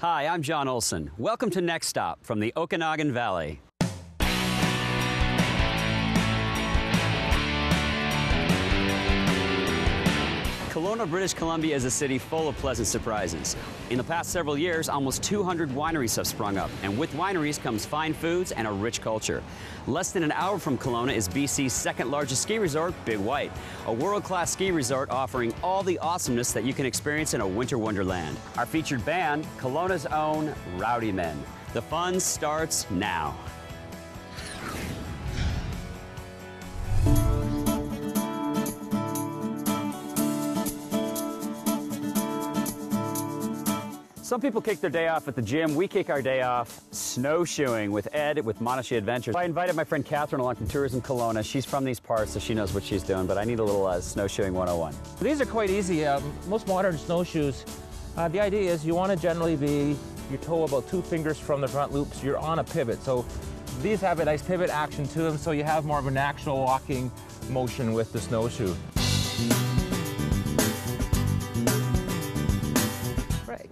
Hi, I'm John Olson. Welcome to Next Stop from the Okanagan Valley. Kelowna, British Columbia is a city full of pleasant surprises. In the past several years, almost 200 wineries have sprung up, and with wineries comes fine foods and a rich culture. Less than an hour from Kelowna is BC's second largest ski resort, Big White, a world-class ski resort offering all the awesomeness that you can experience in a winter wonderland. Our featured band, Kelowna's own Rowdy Men. The fun starts now. Some people kick their day off at the gym. We kick our day off snowshoeing with Ed with Monashi Adventures. I invited my friend Catherine along from Tourism Kelowna. She's from these parts, so she knows what she's doing, but I need a little snowshoeing 101. These are quite easy. Most modern snowshoes, the idea is you want to generally be your toe about 2 fingers from the front loop, so you're on a pivot. So these have a nice pivot action to them, so you have more of an actual walking motion with the snowshoe.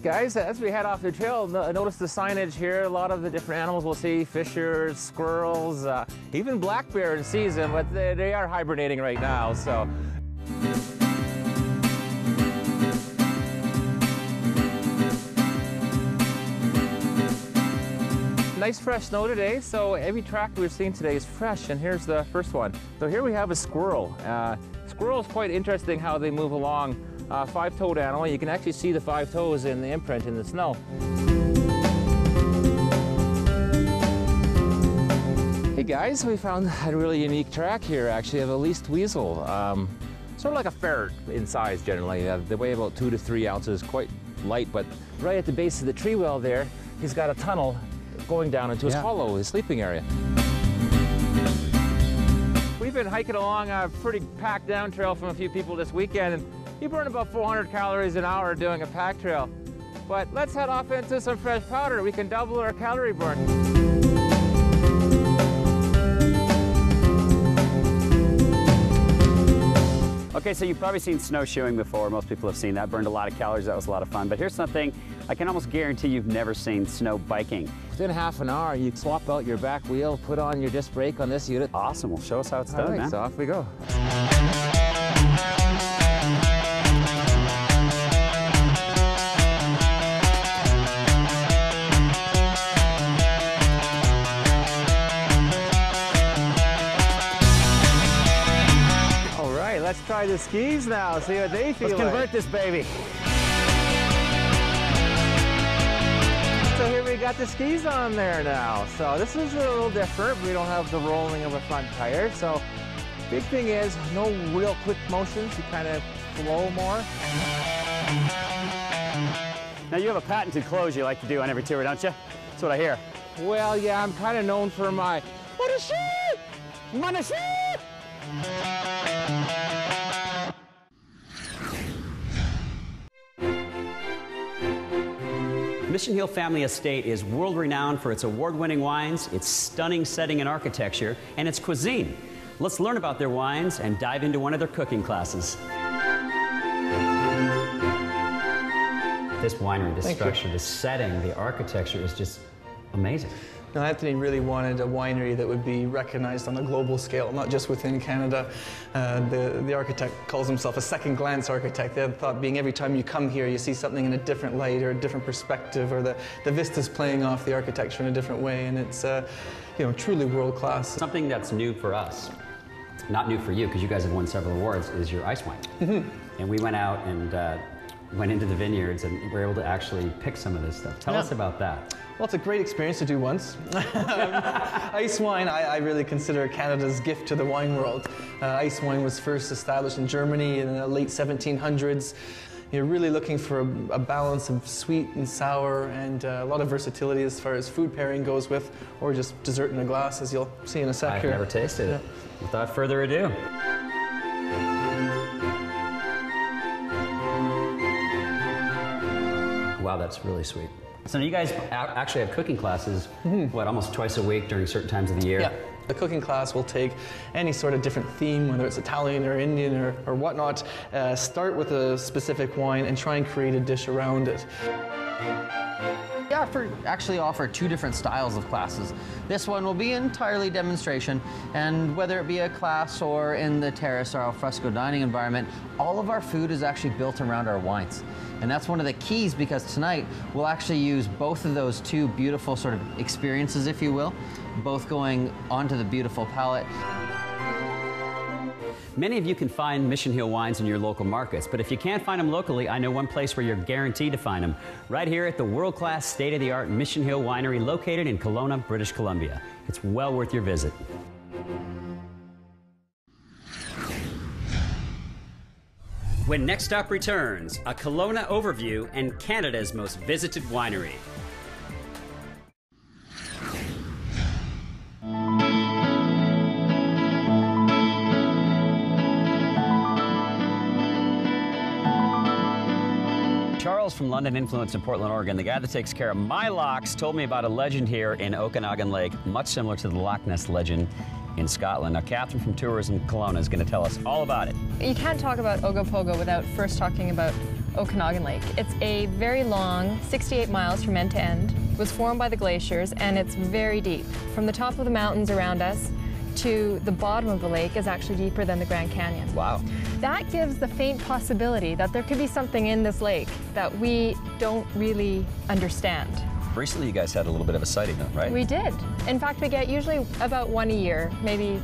Guys, as we head off the trail, notice the signage here. A lot of the different animals we'll see, fishers, squirrels, even black bear in season, but they are hibernating right now, so. Nice fresh snow today, so every track we've seen today is fresh, and here's the first one. So here we have a squirrel. Squirrel is quite interesting how they move along. 5-toed animal. You can actually see the 5 toes in the imprint in the snow. Hey guys, we found a really unique track here actually of a least weasel. Sort of like a ferret in size generally. They weigh about 2 to 3 ounces, quite light, but right at the base of the tree well there, he's got a tunnel going down into his hollow, his sleeping area. We've been hiking along a pretty packed down trail from a few people this weekend, and you burn about 400 calories an hour doing a pack trail. But let's head off into some fresh powder. We can double our calorie burn. Okay, so you've probably seen snowshoeing before. Most people have seen that. Burned a lot of calories. That was a lot of fun. But here's something I can almost guarantee you've never seen: snow biking. Within half an hour, you swap out your back wheel, put on your disc brake on this unit. Awesome. Well, show us how it's done, man. So off we go. Let's try the skis now, see what they feel like. Let's convert this baby. So here we got the skis on there now. So this is a little different. We don't have the rolling of a front tire. So big thing is no real quick motions. You kind of flow more. Now you have a patented close you like to do on every tour, don't you? That's what I hear. Well, yeah, I'm kind of known for my Monashi! Mission Hill Family Estate is world-renowned for its award-winning wines, its stunning setting and architecture, and its cuisine. Let's learn about their wines and dive into one of their cooking classes. This winery, this structure, this setting, the architecture is just amazing. Now, Anthony really wanted a winery that would be recognized on a global scale, not just within Canada. The architect calls himself a second-glance architect. They thought being every time you come here, you see something in a different light or a different perspective, or the vistas playing off the architecture in a different way, and it's truly world-class. Something that's new for us, not new for you, because you guys have won several awards, is your ice wine. Mm-hmm. And we went out and went into the vineyards and were able to actually pick some of this stuff. Tell us about that. Well, it's a great experience to do once. Ice wine, I really consider Canada's gift to the wine world. Ice wine was first established in Germany in the late 1700s. You're really looking for a balance of sweet and sour, and a lot of versatility as far as food pairing goes with, or just dessert in a glass, as you'll see in a sec here. I've never tasted it. Without further ado. Wow, that's really sweet. So you guys actually have cooking classes, what, almost twice a week during certain times of the year? Yeah. The cooking class will take any sort of different theme, whether it's Italian or Indian or whatnot, start with a specific wine and try and create a dish around it. actually offer 2 different styles of classes. This one will be entirely demonstration, and whether it be a class or in the terrace or al fresco dining environment, all of our food is actually built around our wines. And that's one of the keys, because tonight we'll actually use both of those 2 beautiful sort of experiences, if you will, both going onto the beautiful palate. Many of you can find Mission Hill wines in your local markets, but if you can't find them locally, I know one place where you're guaranteed to find them, right here at the world-class, state-of-the-art Mission Hill Winery located in Kelowna, British Columbia. It's well worth your visit. When Next Stop returns, a Kelowna overview and Canada's most visited winery. Charles from London Influence in Portland, Oregon, the guy that takes care of my locks, told me about a legend here in Okanagan Lake, much similar to the Loch Ness legend in Scotland. Now, Catherine from Tourism Kelowna is going to tell us all about it. You can't talk about Ogopogo without first talking about Okanagan Lake. It's a very long, 68 miles from end to end. It was formed by the glaciers, and it's very deep. From the top of the mountains around us to the bottom of the lake is actually deeper than the Grand Canyon. Wow. That gives the faint possibility that there could be something in this lake that we don't really understand. Recently, you guys had a little bit of a sighting, though, right? We did. In fact, we get usually about 1 a year, maybe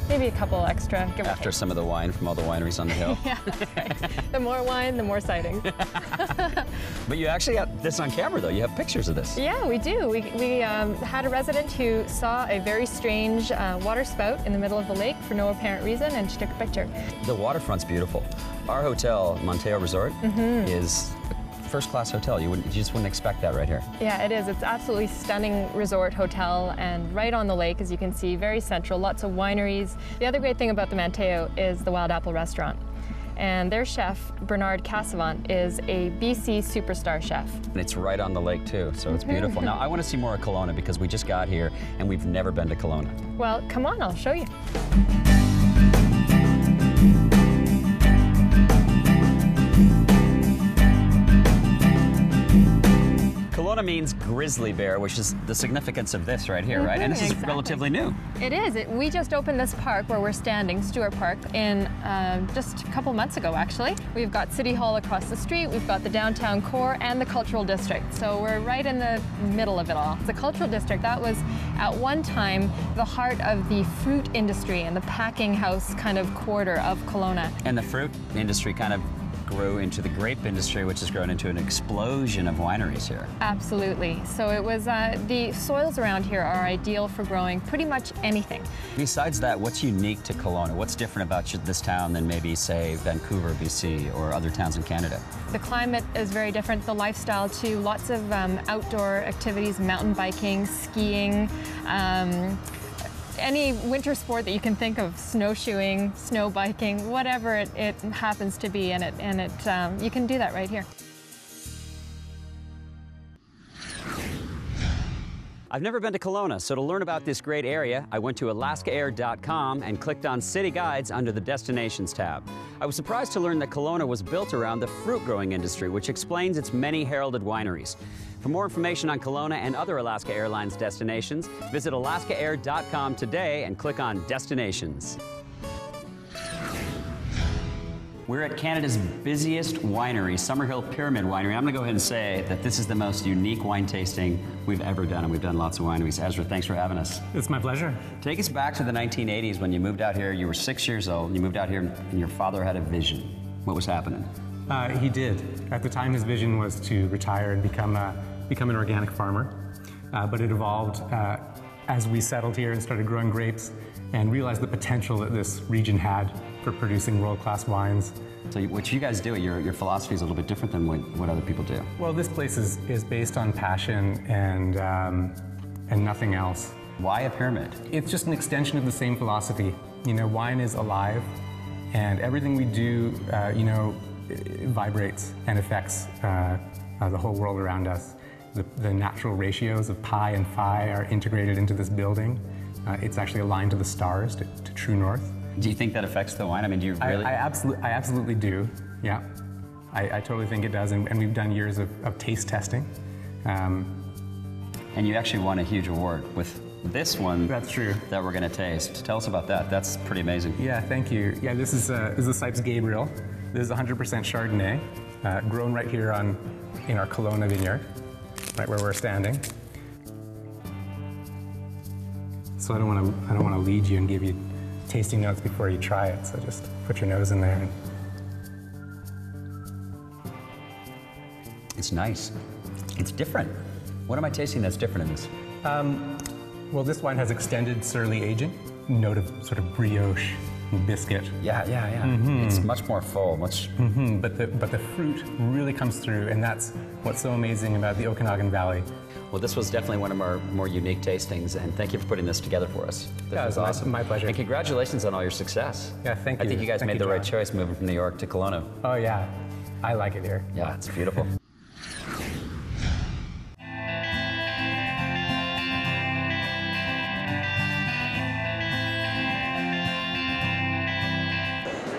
a couple extra, give or After take. some of the wine from all the wineries on the hill. Yeah, that's right. The more wine, the more sightings. But you actually got this on camera, though. You have pictures of this. Yeah, we do. We had a resident who saw a very strange water spout in the middle of the lake for no apparent reason, and she took a picture. The waterfront's beautiful. Our hotel, Monteo Resort, is a first-class hotel. You just wouldn't expect that right here. Yeah, it is. It's absolutely stunning resort hotel, and right on the lake, as you can see, very central, lots of wineries. The other great thing about the Monteo is the Wild Apple restaurant. And their chef, Bernard Cassavant, is a BC superstar chef. And it's right on the lake, too, so it's beautiful. Now, I want to see more of Kelowna because we just got here and we've never been to Kelowna. Well, come on, I'll show you. Kelowna means grizzly bear, which is the significance of this right here, right? And this is exactly. relatively new. It is. We just opened this park where we're standing, Stewart Park, in just a couple months ago, actually. We've got City Hall across the street, we've got the downtown core, and the cultural district. So we're right in the middle of it all. The cultural district, that was at one time the heart of the fruit industry and the packing house kind of quarter of Kelowna. And the fruit industry kind of grew into the grape industry, which has grown into an explosion of wineries here. Absolutely. So it was, the soils around here are ideal for growing pretty much anything. Besides that, what's unique to Kelowna? What's different about this town than maybe, say, Vancouver, BC, or other towns in Canada? The climate is very different, the lifestyle too. Lots of outdoor activities, mountain biking, skiing, any winter sport that you can think of, snowshoeing, snow biking, whatever it happens to be, and you can do that right here. I've never been to Kelowna, so to learn about this great area, I went to alaskaair.com and clicked on City Guides under the Destinations tab. I was surprised to learn that Kelowna was built around the fruit growing industry, which explains its many heralded wineries. For more information on Kelowna and other Alaska Airlines destinations, visit alaskaair.com today and click on Destinations. We're at Canada's busiest winery, Summerhill Pyramid Winery. I'm going to go ahead and say that this is the most unique wine tasting we've ever done, and we've done lots of wineries. Ezra, thanks for having us. It's my pleasure. Take us back to the 1980s when you moved out here. You were 6 years old. You moved out here, and your father had a vision. What was happening? He did. At the time, his vision was to retire and become an organic farmer. But it evolved as we settled here and started growing grapes and realized the potential that this region had for producing world-class wines. So what you guys do, your philosophy is a little bit different than what other people do. Well, this place is based on passion and nothing else. Why a pyramid? It's just an extension of the same philosophy. You know, wine is alive, and everything we do, it vibrates and affects the whole world around us. The natural ratios of pi and phi are integrated into this building. It's actually aligned to the stars, to true north. Do you think that affects the wine? I mean, do you really? I absolutely do, yeah. I totally think it does, and we've done years of taste testing And you actually won a huge award with this one. That's true. That we're going to taste. Tell us about that. That's pretty amazing. Yeah, thank you. Yeah, this is the Sipes Gabriel. This is 100% Chardonnay, grown right here in our Kelowna vineyard, right where we're standing. So I don't want to lead you and give you tasting notes before you try it. So just put your nose in there. And... It's nice. It's different. What am I tasting that's different in this? Well, this wine has extended surly aging, note of sort of brioche and biscuit. Yeah. It's much more full, much. But the fruit really comes through, and that's what's so amazing about the Okanagan Valley. Well, this was definitely one of our more unique tastings, and thank you for putting this together for us. This was awesome. My pleasure. And congratulations on all your success. Yeah, thank you. I think you guys made the right choice moving from New York to Kelowna. Oh yeah, I like it here. Yeah, it's beautiful.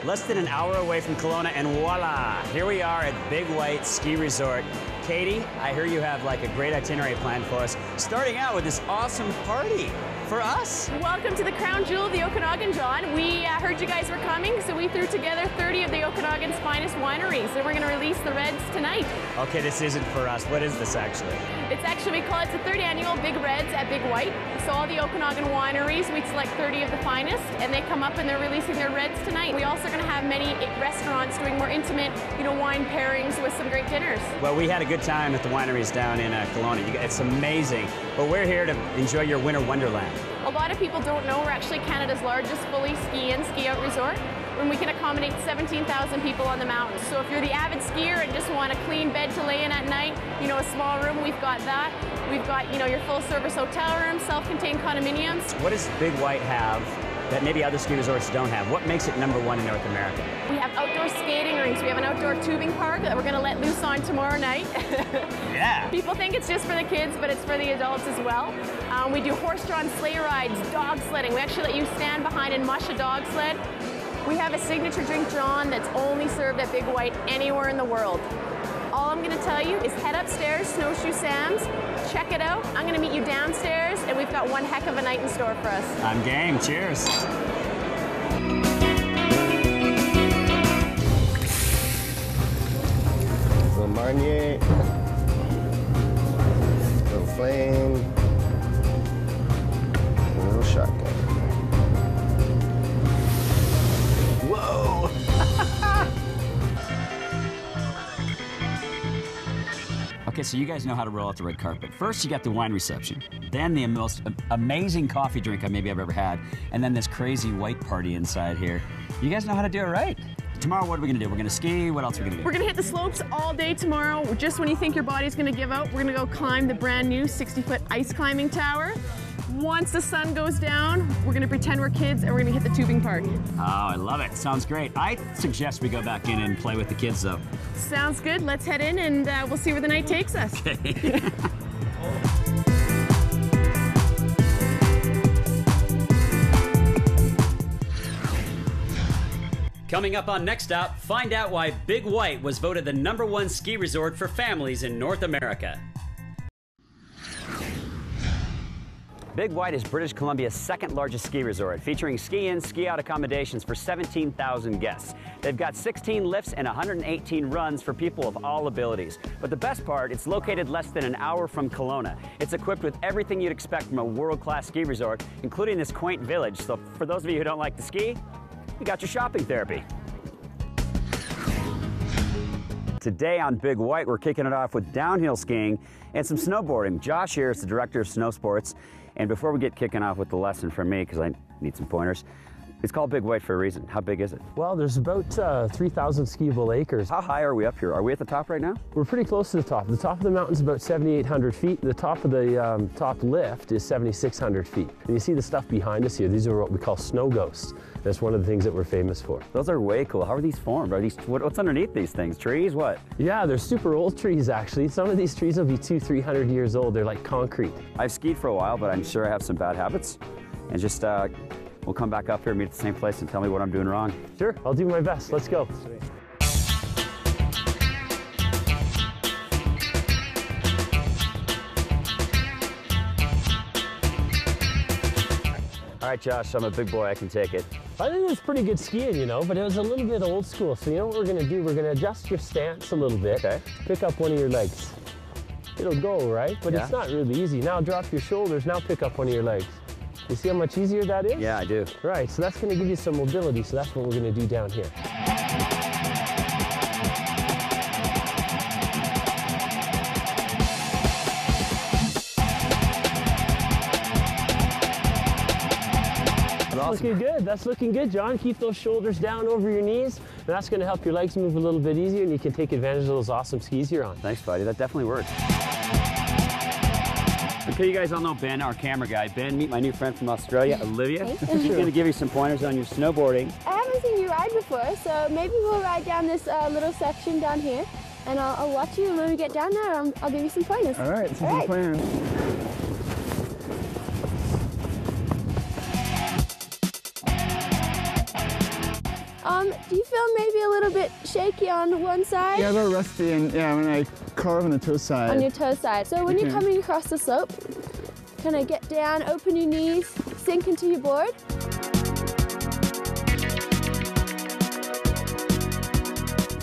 Less than an hour away from Kelowna, and voila, here we are at Big White Ski Resort. Katie, I hear you have like a great itinerary planned for us, starting out with this awesome party for us. Welcome to the crown jewel of the Okanagan, John. We heard you guys were coming, so we threw together 30 of the Okanagan's finest wineries, and we're going to release the reds tonight. Okay, this isn't for us. What is this actually? It's actually, we call it the third annual Big Reds at Big White. So all the Okanagan wineries, we select 30 of the finest, and they come up and they're releasing their reds tonight. We also are going to have many restaurants doing more intimate, wine pairings with some great dinners. Well, we had a good time at the wineries down in Kelowna. It's amazing, but we're here to enjoy your winter wonderland. A lot of people don't know we're actually Canada's largest fully ski-in, ski-out resort, and we can accommodate 17,000 people on the mountain. So if you're the avid skier and just want a clean bed to lay in at night, a small room, we've got that. We've got, your full-service hotel room, self-contained condominiums. What does Big White have that maybe other ski resorts don't have? What makes it #1 in North America? We have outdoor skating rinks. We have an outdoor tubing park that we're going to let loose on tomorrow night. Yeah. People think it's just for the kids, but it's for the adults as well. We do horse-drawn sleigh rides, dog sledding. We actually let you stand behind and mush a dog sled. We have a signature drink, John, that's only served at Big White anywhere in the world. All I'm going to tell you is head upstairs, Snowshoe Sam's, check it out. I'm going to meet you downstairs, and we've got one heck of a night in store for us. I'm game. Cheers. Little Marnier, little Flame, a little Shotgun. Whoa! Okay, so you guys know how to roll out the red carpet. First, you got the wine reception, then the most amazing coffee drink I've ever had, and then this crazy white party inside here. You guys know how to do it right. Tomorrow, what are we gonna do? We're gonna ski. What else are we gonna do? We're gonna hit the slopes all day tomorrow. Just when you think your body's gonna give out, we're gonna go climb the brand new 60-foot ice climbing tower. Once the sun goes down, we're gonna pretend we're kids and we're gonna hit the tubing park. Oh, I love it. Sounds great. I suggest we go back in and play with the kids, though. Sounds good. Let's head in and we'll see where the night takes us. Okay. Coming up on Next Stop, find out why Big White was voted the #1 ski resort for families in North America. Big White is British Columbia's second largest ski resort, featuring ski-in, ski-out accommodations for 17,000 guests. They've got 16 lifts and 118 runs for people of all abilities. But the best part, it's located less than an hour from Kelowna. It's equipped with everything you'd expect from a world-class ski resort, including this quaint village. So for those of you who don't like to ski, you got your shopping therapy. Today on Big White, we're kicking it off with downhill skiing and some snowboarding. Josh here is the director of snow sports. And before we get kicking off with the lesson from me, because I need some pointers, it's called Big White for a reason. How big is it? Well, there's about 3,000 skiable acres. How high are we up here? Are we at the top right now? We're pretty close to the top. The top of the mountain's about 7,800 feet. The top of the top lift is 7,600 feet. And you see the stuff behind us here. These are what we call snow ghosts. That's one of the things that we're famous for. Those are way cool. How are these formed? Are these, what's underneath these things? Trees? What? Yeah, they're super old trees, actually. Some of these trees will be 200-300 years old. They're like concrete. I've skied for a while, but I'm sure I have some bad habits. And just, we'll come back up here, meet at the same place, and tell me what I'm doing wrong. Sure, I'll do my best. Let's go. All right, Josh, I'm a big boy, I can take it. I think it's pretty good skiing, you know, but it was a little bit old school. So you know what we're gonna do? We're gonna adjust your stance a little bit. Okay. Pick up one of your legs. It'll go, right? But Yeah. it's not really easy. Now drop your shoulders, now pick up one of your legs. You see how much easier that is? Yeah, I do. Right, so that's gonna give you some mobility, so that's what we're gonna do down here. That's looking good. That's looking good, John. Keep those shoulders down over your knees. And that's going to help your legs move a little bit easier, and you can take advantage of those awesome skis you're on. Thanks, buddy. That definitely works. Okay, you guys all know Ben, our camera guy. Ben, meet my new friend from Australia, Olivia. She's going to give you some pointers on your snowboarding. I haven't seen you ride before, so maybe we'll ride down this little section down here, and I'll watch you, and when we get down there, I'll give you some pointers. All right, some plan. Do you feel maybe a little bit shaky on one side? Yeah, a little rusty, and yeah, when I carve on the toe side. On your toe side. So when you're coming across the slope, kind of get down, open your knees, sink into your board.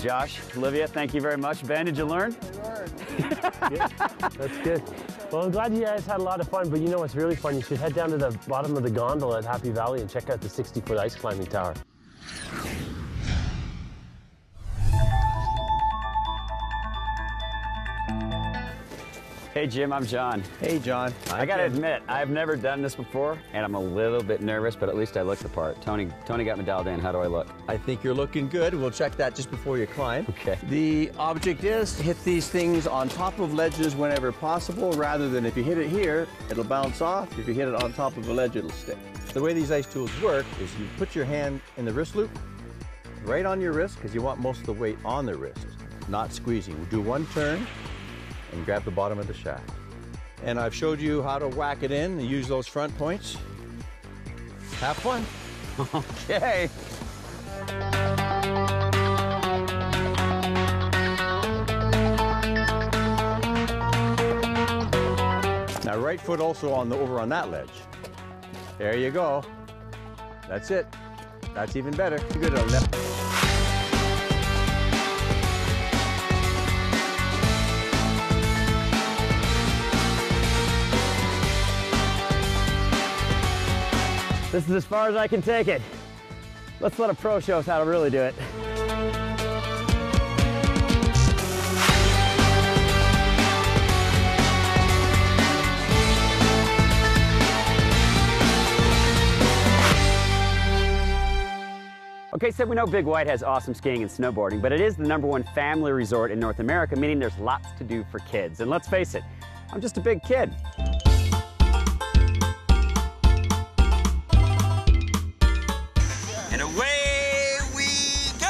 Josh, Olivia, thank you very much. Ben, did you learn? Yeah, that's good. Well, I'm glad you guys had a lot of fun, but you know what's really fun? You should head down to the bottom of the gondola at Happy Valley and check out the 60-foot ice climbing tower. Hey, Jim, I'm John. Hey, John. I gotta admit, I've never done this before, and I'm a little bit nervous, but at least I look the part. Tony got me dialed in. How do I look? I think you're looking good. We'll check that just before you climb. Okay. The object is to hit these things on top of ledges whenever possible, rather than if you hit it here, it'll bounce off. If you hit it on top of a ledge, it'll stick. The way these ice tools work is you put your hand in the wrist loop, right on your wrist, because you want most of the weight on the wrist, not squeezing. We'll do one turn and grab the bottom of the shaft. And I've showed you how to whack it in and use those front points. Have fun. Okay. Now right foot also over on that ledge. There you go. That's it. That's even better. Good on left. This is as far as I can take it. Let's let a pro show us how to really do it. Okay, so we know Big White has awesome skiing and snowboarding, but it is the #1 family resort in North America, meaning there's lots to do for kids. And let's face it, I'm just a big kid. And away we go!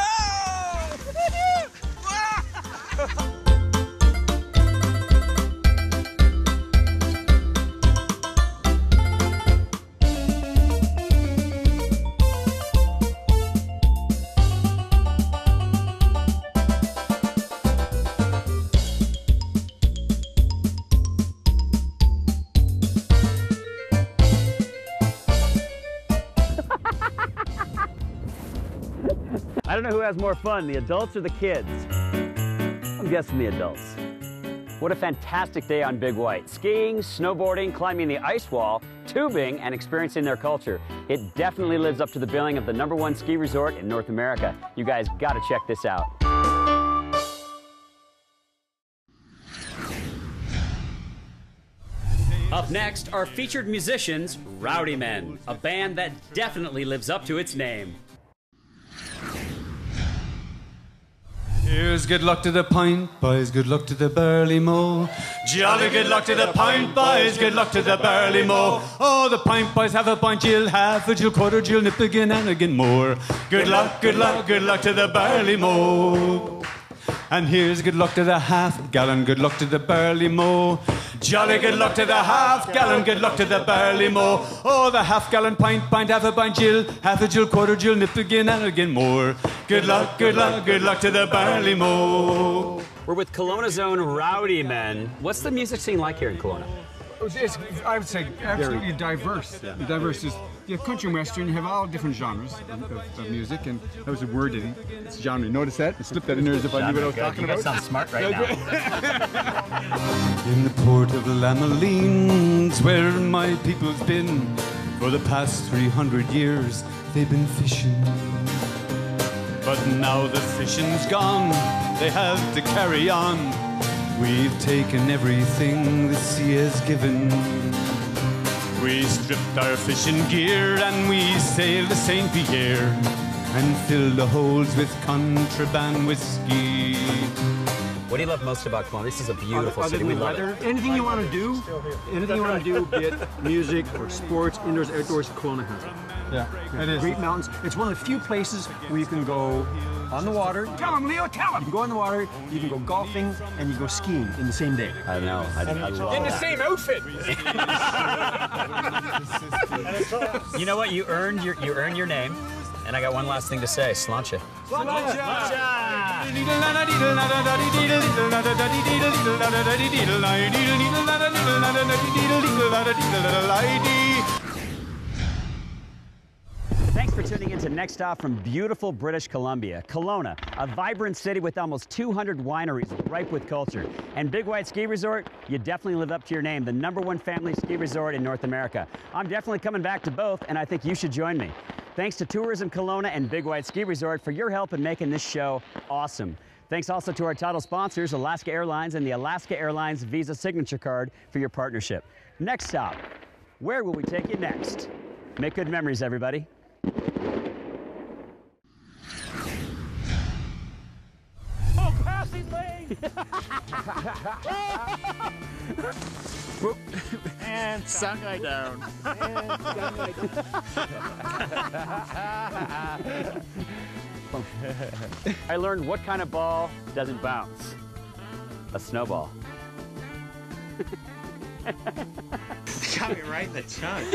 I don't know who has more fun, the adults or the kids. I'm guessing the adults. What a fantastic day on Big White. Skiing, snowboarding, climbing the ice wall, tubing, and experiencing their culture. It definitely lives up to the billing of the #1 ski resort in North America. You guys gotta check this out. Up next, our featured musicians, Rowdy Men, a band that definitely lives up to its name. Here's good luck to the pint boys, good luck to the burly mow. Jolly good luck to the pint boys, good luck to the burly mow. Oh, the pint boys have a pint, Jill, half a Jill, quarter Jill, nip again and again more. Good luck, good luck, good luck to the burly mow. And here's good luck to the half gallon, good luck to the burly mow. Jolly good luck to the half gallon, good luck to the burly mow. Oh, the half gallon pint, half a pint Jill, half a Jill, quarter Jill, nip again and again more. Good luck, good luck, good luck to the barley mow. We're with Kelowna's own Rowdy Men. What's the music scene like here in Kelowna? I would say absolutely diverse. Yeah. Diverse is you have country and western. You have all different genres of music, and that was a word. It's genre. Notice that? I slipped that in there as if I knew what I was talking about. You guys sound smart right now. In the port of Lamalene's, where my people's been for the past 300 years, they've been fishing. But now the fishing's gone, they have to carry on. We've taken everything the sea has given. We stripped our fishing gear and we sailed to St. Pierre and filled the holds with contraband whiskey. What do you love most about Kelowna? This is a beautiful city. We love it. Anything you want to do, be it music or sports, indoors, outdoors, Kelowna has it. Yeah, it is. Great mountains. It's one of the few places where you can go on the water. Tell him, Leo, tell him! You can go on the water, you can go golfing, and you go skiing in the same day. I know. I love in the same outfit! You know what? You earned your name. And I got one last thing to say. Sláinte. Thanks for tuning in to Next Stop from beautiful British Columbia. Kelowna, a vibrant city with almost 200 wineries ripe with culture. And Big White Ski Resort, you definitely live up to your name, the #1 family ski resort in North America. I'm definitely coming back to both, and I think you should join me. Thanks to Tourism Kelowna and Big White Ski Resort for your help in making this show awesome. Thanks also to our title sponsors, Alaska Airlines and the Alaska Airlines Visa Signature Card for your partnership. Next stop, where will we take you next? Make good memories, everybody. Oh, passing lane! And sun guy down. And sun guy down. I learned what kind of ball doesn't bounce. A snowball. Got me right in the chunk.